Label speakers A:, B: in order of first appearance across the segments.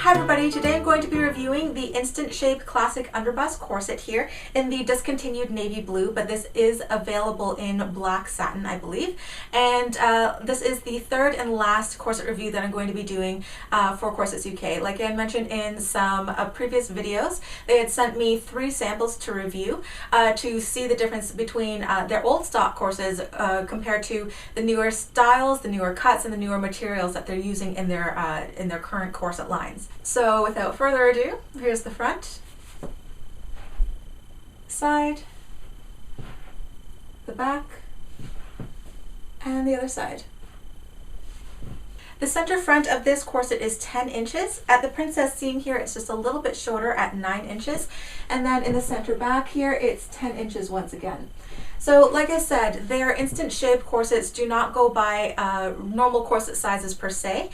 A: Hi everybody, today I'm going to be reviewing the Instant Shape Classic Underbust corset here in the discontinued navy blue, but this is available in black satin, I believe. And this is the third and last corset review that I'm going to be doing for Corsets-UK. Like I mentioned in some previous videos, they had sent me 3 samples to review to see the difference between their old stock corsets compared to the newer styles, the newer cuts, and the newer materials that they're using in their current corset lines. So without further ado, here's the front, side, the back, and the other side. The center front of this corset is 10 inches. At the princess seam here, it's just a little bit shorter at 9 inches. And then in the center back here, it's 10 inches once again. So like I said, their instant shape corsets do not go by normal corset sizes per se.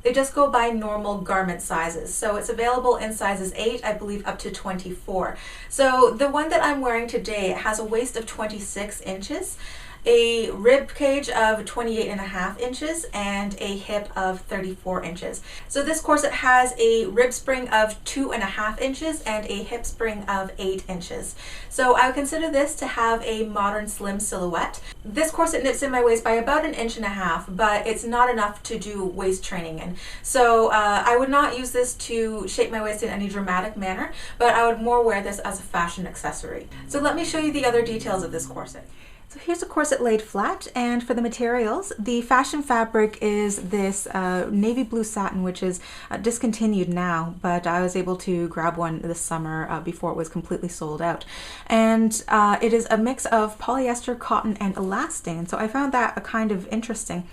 A: They just go by normal garment sizes. So it's available in sizes 8, I believe, up to 24. So the one that I'm wearing today has a waist of 26 inches, a rib cage of 28.5 inches, and a hip of 34 inches. So this corset has a rib spring of 2.5 inches and a hip spring of 8 inches. So I would consider this to have a modern slim silhouette. This corset nips in my waist by about 1.5 inches, but it's not enough to do waist training in. So I would not use this to shape my waist in any dramatic manner, but I would more wear this as a fashion accessory. So let me show you the other details of this corset. So here's a corset laid flat, and for the materials, the fashion fabric is this navy blue satin, which is discontinued now, but I was able to grab one this summer before it was completely sold out. And it is a mix of polyester, cotton, and elastane, so I found that kind of interesting.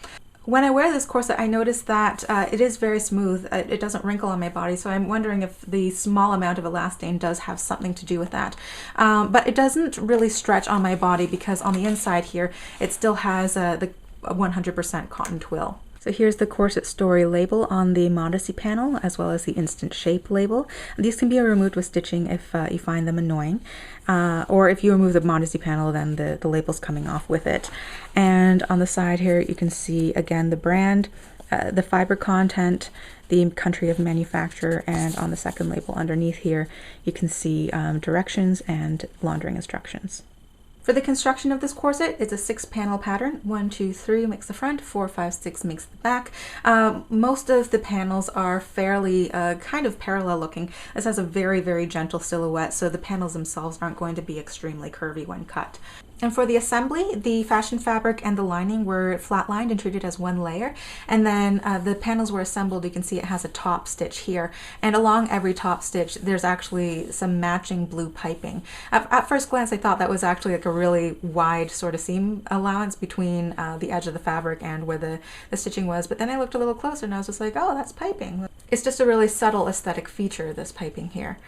A: When I wear this corset, I noticed that it is very smooth. It doesn't wrinkle on my body, so I'm wondering if the small amount of elastane does have something to do with that. But it doesn't really stretch on my body because on the inside here, it still has the 100% cotton twill. So here's the Corset-Story label on the Modesty panel, as well as the Instant Shape label. These can be removed with stitching if you find them annoying. Or if you remove the Modesty panel, then the label's coming off with it. And on the side here, you can see, again, the brand, the fiber content, the country of manufacture, and on the second label underneath here, you can see directions and laundering instructions. For the construction of this corset, it's a 6-panel pattern. 1, 2, 3 makes the front, 4, 5, 6 makes the back. Most of the panels are fairly kind of parallel looking. This has a very, very gentle silhouette, so the panels themselves aren't going to be extremely curvy when cut. And for the assembly, the fashion fabric and the lining were flat-lined and treated as one layer. And then the panels were assembled. You can see it has a top stitch here. And along every top stitch, there's actually some matching blue piping. At first glance, I thought that was actually like a really wide sort of seam allowance between the edge of the fabric and where the stitching was. But then I looked a little closer and I was just like, oh, that's piping. It's just a really subtle aesthetic feature, this piping here.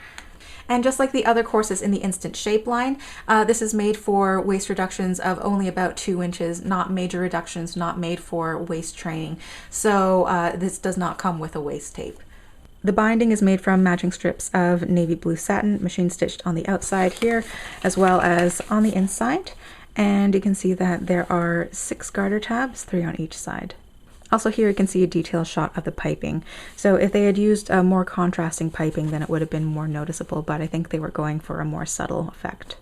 A: And just like the other corsets in the Instant Shape line, this is made for waist reductions of only about 2 inches, not major reductions, not made for waist training. So this does not come with a waist tape. The binding is made from matching strips of navy blue satin, machine stitched on the outside here, as well as on the inside. And you can see that there are 6 garter tabs, 3 on each side. Also here you can see a detailed shot of the piping. So if they had used a more contrasting piping, then it would have been more noticeable, but I think they were going for a more subtle effect.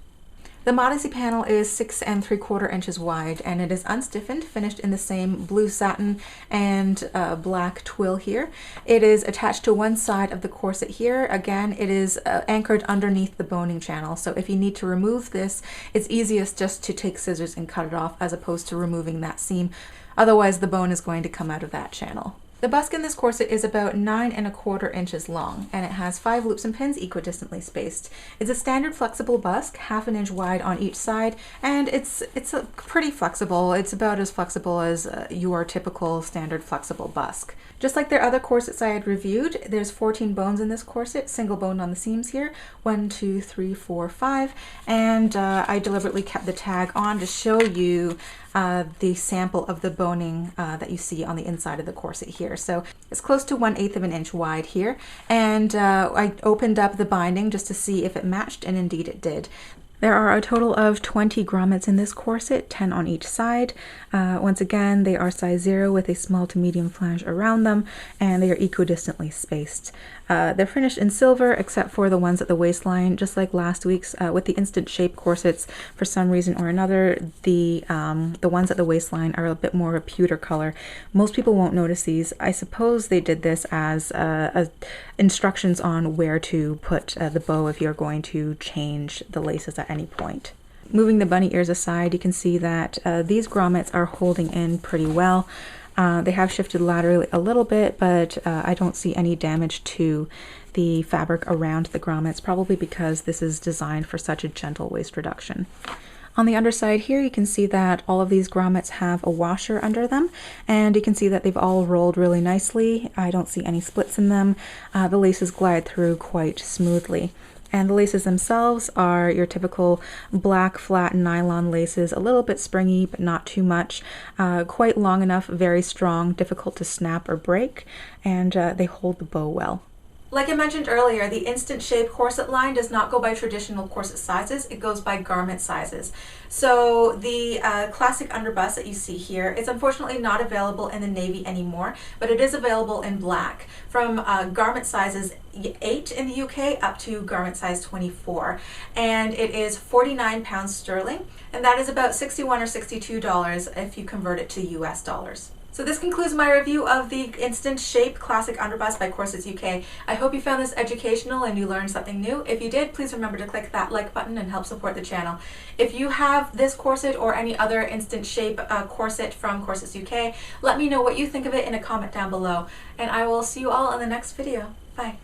A: The Modesty panel is 6 3/4 inches wide, and it is unstiffened, finished in the same blue satin and black twill here. It is attached to one side of the corset here. Again, it is anchored underneath the boning channel, so if you need to remove this, it's easiest just to take scissors and cut it off as opposed to removing that seam. Otherwise, the bone is going to come out of that channel. The busk in this corset is about 9 1/4 inches long, and it has 5 loops and pins equidistantly spaced. It's a standard flexible busk, 1/2 inch wide on each side, and it's pretty flexible. It's about as flexible as your typical standard flexible busk. Just like their other corsets I had reviewed, there's 14 bones in this corset, single bone on the seams here, 1, 2, 3, 4, 5, and I deliberately kept the tag on to show you the sample of the boning that you see on the inside of the corset here. So it's close to 1/8 of an inch wide here, and I opened up the binding just to see if it matched, and indeed it did. There are a total of 20 grommets in this corset, 10 on each side. Once again, they are size 0 with a small to medium flange around them, and they are equidistantly spaced. They're finished in silver, except for the ones at the waistline, just like last week's. With the instant shape corsets, for some reason or another, the ones at the waistline are a bit more of a pewter color. Most people won't notice these. I suppose they did this as instructions on where to put the bow if you're going to change the laces at any point. Moving the bunny ears aside, you can see that these grommets are holding in pretty well. They have shifted laterally a little bit, but I don't see any damage to the fabric around the grommets, probably because this is designed for such a gentle waist reduction. On the underside here, you can see that all of these grommets have a washer under them, and you can see that they've all rolled really nicely. I don't see any splits in them. The laces glide through quite smoothly. And the laces themselves are your typical black flat nylon laces, a little bit springy, but not too much. Quite long enough, very strong, difficult to snap or break, and they hold the bow well. Like I mentioned earlier, the Instant Shape corset line does not go by traditional corset sizes, it goes by garment sizes. So the classic underbust that you see here is unfortunately not available in the navy anymore, but it is available in black, from garment sizes 8 in the UK up to garment size 24. And it is £49 sterling, and that is about $61 or $62 if you convert it to US dollars. So this concludes my review of the Instant Shape Classic Underbust by Corsets-UK. I hope you found this educational and you learned something new. If you did, please remember to click that like button and help support the channel. If you have this corset or any other Instant Shape corset from Corsets-UK, let me know what you think of it in a comment down below. And I will see you all in the next video. Bye.